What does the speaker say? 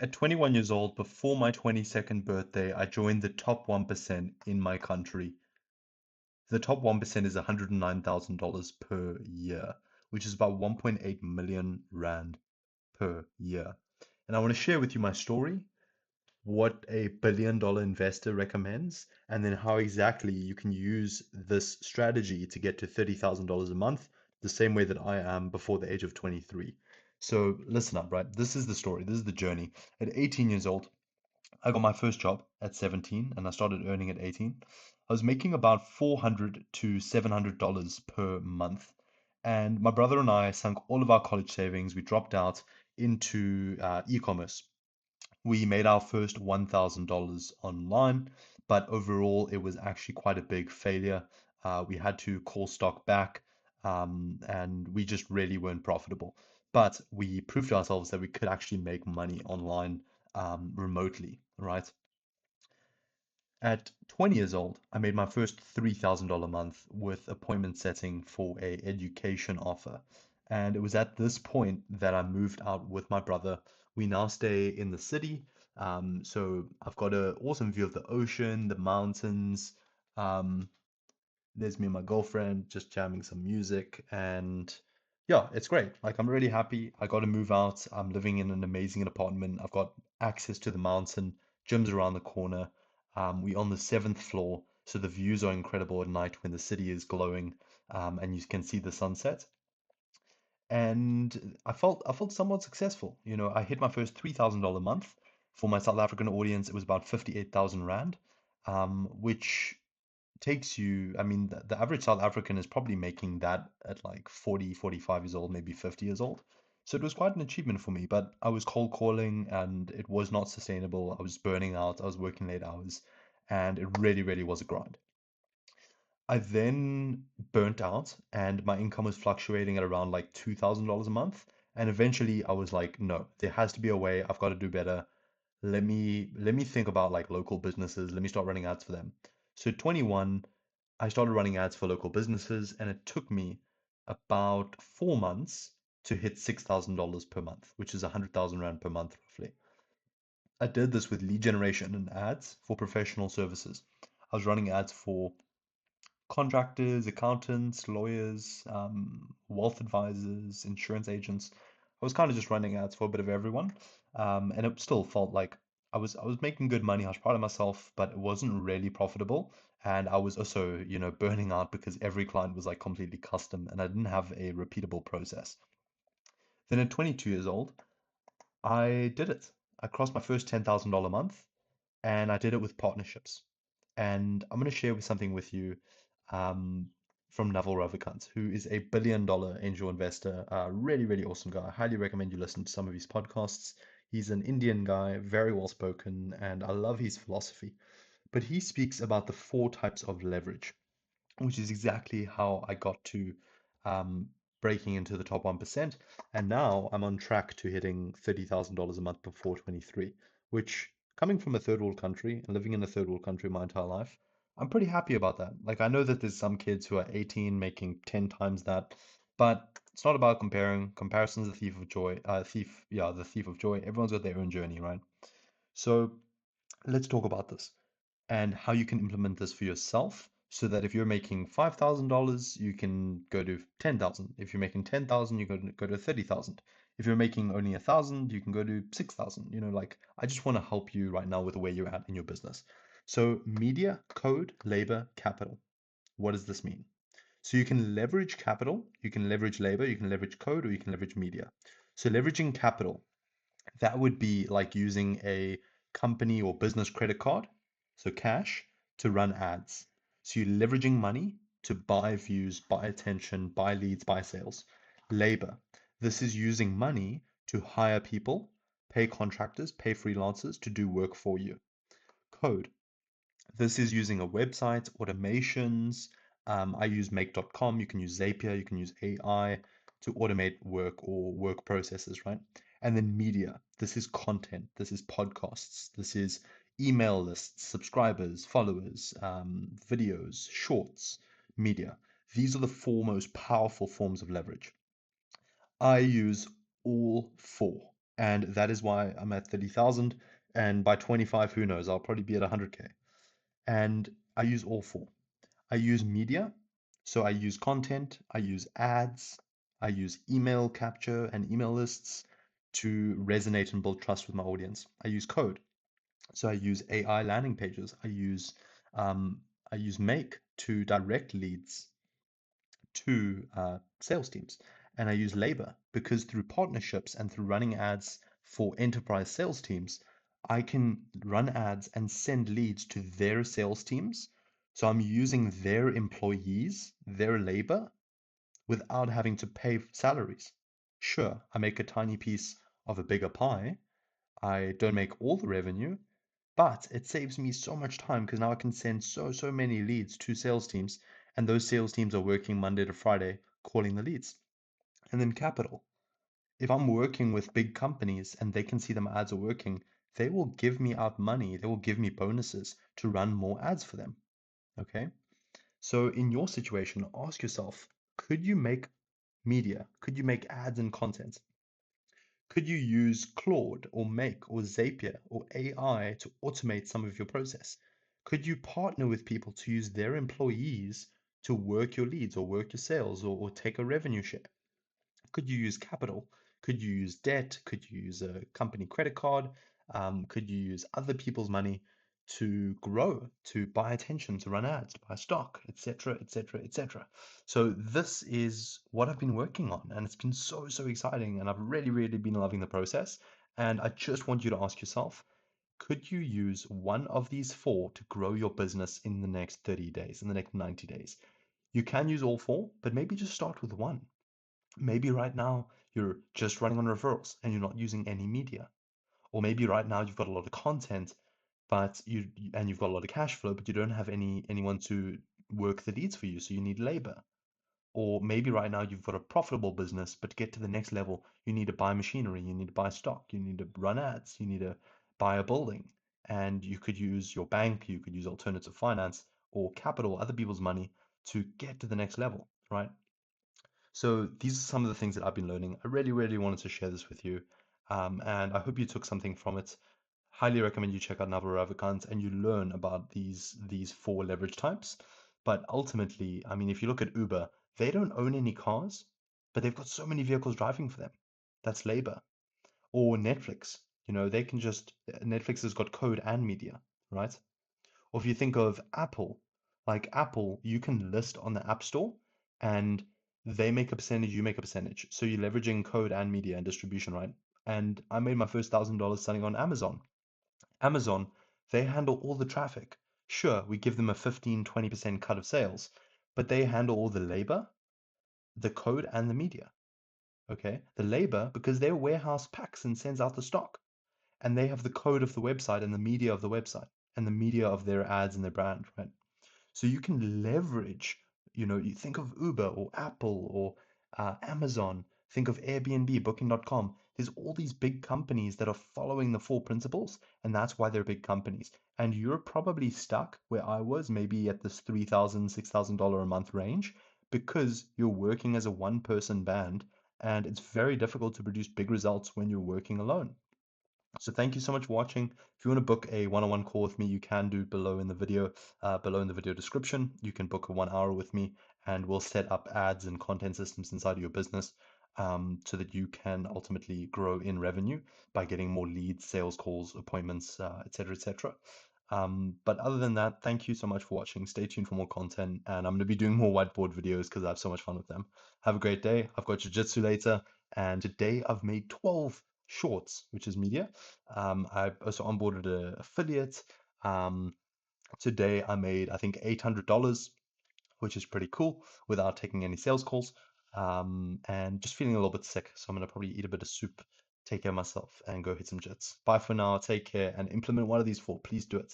At 21 years old, before my 22nd birthday, I joined the top 1% in my country. The top 1% is $109,000 per year, which is about 1.8 million rand per year. And I want to share with you my story, what a billion-dollar investor recommends, and then how exactly you can use this strategy to get to $30,000 a month, the same way that I am before the age of 23. So listen up, right? This is the story. This is the journey. At 18 years old, I got my first job at 17 and I started earning at 18. I was making about $400 to $700 per month. And my brother and I sunk all of our college savings. We dropped out into e-commerce. We made our first $1,000 online, but overall it was actually quite a big failure. We had to call stock back, and we just really weren't profitable. But we proved to ourselves that we could actually make money online remotely, right? At 20 years old, I made my first $3,000 month with appointment setting for a education offer. And it was at this point that I moved out with my brother. We now stay in the city. So I've got an awesome view of the ocean, the mountains. Um, there's me and my girlfriend just jamming some music. And yeah, it's great. Like, I'm really happy. I got to move out. I'm living in an amazing apartment. I've got access to the mountain, gyms around the corner. We're on the seventh floor, so the views are incredible at night when the city is glowing, and you can see the sunset. And I felt somewhat successful. You know, I hit my first $3,000 month. For my South African audience, it was about 58,000 Rand, which takes you, I mean, the average South African is probably making that at like 40, 45 years old, maybe 50 years old. So it was quite an achievement for me, but I was cold calling and it was not sustainable. I was burning out, I was working late hours, and it really, really was a grind. I then burnt out and my income was fluctuating at around like $2,000 a month. And eventually I was like, no, there has to be a way. I've got to do better. Let me think about like local businesses. Let me start running ads for them. So at 21, I started running ads for local businesses, and it took me about 4 months to hit $6,000 per month, which is 100,000 Rand per month roughly. I did this with lead generation and ads for professional services. I was running ads for contractors, accountants, lawyers, wealth advisors, insurance agents. I was kind of just running ads for a bit of everyone, and it still felt like I was making good money. I was proud of myself, but it wasn't really profitable. And I was also, burning out because every client was like completely custom, and I didn't have a repeatable process. Then at 22 years old, I did it. I crossed my first $10,000 month, and I did it with partnerships. And I'm going to share with something with you um, from Naval Ravikant, who is a billion-dollar angel investor. Really, really awesome guy. I highly recommend you listen to some of his podcasts. He's an Indian guy, very well spoken, and I love his philosophy. But he speaks about the four types of leverage, which is exactly how I got to um, breaking into the top 1%. And now I'm on track to hitting $30,000 a month before 23, which, coming from a third world country and living in a third world country my entire life, I'm pretty happy about that. Like, I know that there's some kids who are 18 making 10 times that, but it's not about comparing. Comparison's the thief of joy. The thief of joy. Everyone's got their own journey, right? So let's talk about this and how you can implement this for yourself so that if you're making $5,000, you can go to 10,000. If you're making 10,000, you go to 30,000. If you're making only 1,000, you can go to 6,000. Like, I just want to help you right now with where you're at in your business. So media, code, labor, capital. What does this mean? So you can leverage capital, you can leverage labor, you can leverage code, or you can leverage media. So leveraging capital, that would be like using a company or business credit card, so cash, to run ads. So you're leveraging money to buy views, buy attention, buy leads, buy sales. Labor. This is using money to hire people, pay contractors, pay freelancers to do work for you. Code. This is using a website, automations. I use make.com. You can use Zapier, you can use AI to automate work or work processes, right? And then media. This is content. This is podcasts. This is email lists, subscribers, followers, videos, shorts, media. These are the four most powerful forms of leverage. I use all four. And that is why I'm at 30,000. And by 25, who knows? I'll probably be at 100K. And I use all four. I use media. So I use content, I use ads, I use email capture and email lists to resonate and build trust with my audience. I use code. So I use AI landing pages. Um, I use Make to direct leads to sales teams. And I use labor because through partnerships and through running ads for enterprise sales teams, I can run ads and send leads to their sales teams. So I'm using their employees, their labor, without having to pay salaries. Sure, I make a tiny piece of a bigger pie. I don't make all the revenue, but it saves me so much time because now I can send so many leads to sales teams, and those sales teams are working Monday to Friday calling the leads. And then capital. If I'm working with big companies and they can see that my ads are working, they will give me out money. They will give me bonuses to run more ads for them. Okay. So in your situation, ask yourself, could you make media? Could you make ads and content? Could you use Claude or Make or Zapier or AI to automate some of your process? Could you partner with people to use their employees to work your leads or work your sales or take a revenue share? Could you use capital? Could you use debt? Could you use a company credit card? Could you use other people's money to grow, to buy attention, to run ads, to buy stock, etc., etc., etc. So this is what I've been working on, and it's been so exciting, and I've really been loving the process. And I just want you to ask yourself, could you use one of these four to grow your business in the next 30 days, in the next 90 days? You can use all four, but maybe just start with one. Maybe right now you're just running on referrals and you're not using any media. Or maybe right now you've got a lot of content, but you've got a lot of cash flow, but you don't have anyone to work the leads for you, so you need labor. Or maybe right now you've got a profitable business, but to get to the next level, you need to buy machinery, you need to buy stock, you need to run ads, you need to buy a building. And you could use your bank, you could use alternative finance or capital, other people's money to get to the next level, right? So these are some of the things that I've been learning. I really wanted to share this with you. And I hope you took something from it. Highly recommend you check out Navarro Ravikant and you learn about these four leverage types. But ultimately, I mean, if you look at Uber, they don't own any cars, but they've got so many vehicles driving for them. That's labor. Or Netflix, they can just Netflix has got code and media, right? Or if you think of Apple, like Apple, you can list on the App Store and they make a percentage, you make a percentage. So you're leveraging code and media and distribution, right? And I made my first $1,000 selling on Amazon. Amazon, they handle all the traffic. Sure, we give them a 15-20% cut of sales, but they handle all the labor, the code, and the media. Okay? The labor, because their warehouse packs and sends out the stock. And they have the code of the website and the media of the website and the media of their ads and their brand, right? So you can leverage, you think of Uber or Apple or Amazon, think of Airbnb, Booking.com. There's all these big companies that are following the four principles, and that's why they're big companies. And you're probably stuck where I was, maybe at this $3,000, $6,000 a month range, because you're working as a one-person band, and it's very difficult to produce big results when you're working alone. So thank you so much for watching. If you want to book a one-on-one call with me, you can do below in the video description. You can book a 1 hour with me and we'll set up ads and content systems inside of your business so that you can ultimately grow in revenue by getting more leads, sales calls, appointments, etc., etc. But other than that, thank you so much for watching. Stay tuned for more content and I'm going to be doing more whiteboard videos because I have so much fun with them. Have a great day. I've got jiu-jitsu later and today I've made 12 shorts, which is media. I also onboarded an affiliate. Um, Today I made, I think, $800, which is pretty cool without taking any sales calls. And just feeling a little bit sick. So I'm going to probably eat a bit of soup, take care of myself, and go hit some jits. Bye for now. Take care and implement one of these four. Please do it.